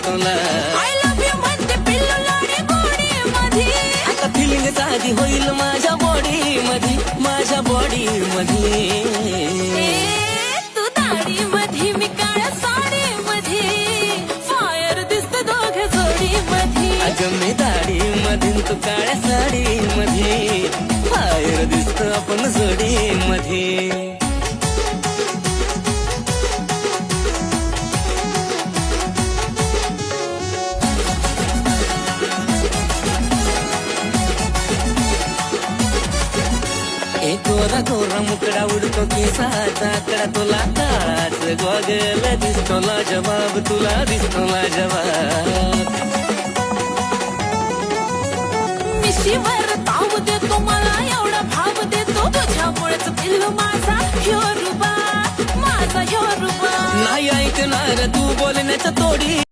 दिसतोला I love you म्हणते पिल्लू लाडी गोडी मधी आता फिलिंग साधी होईल माझ्या बॉडी मधी माझ्या बॉडी मधी तू दाढी मधी मी काळ्या साडी मधी फायर दिसत दोघे जोडी मधी अगं मी दाढी मधीन तू काळ्या साडी मध्ये फायर दिसत आपण जोडी मध्ये गोरा गोरा मुकडा उडतो केसाचा आकडा तुला काळाच गॉगल दिसतो जवाब तुला दिसतो जवाब मिशीवर ताव देतो मला एवढा भाव देतो तुझ्यामुळेच पिल्लू माझा ह्यो रुबा माझा ह्यो रुबा नाही ऐकणार तू बोलण्याच्या तोडी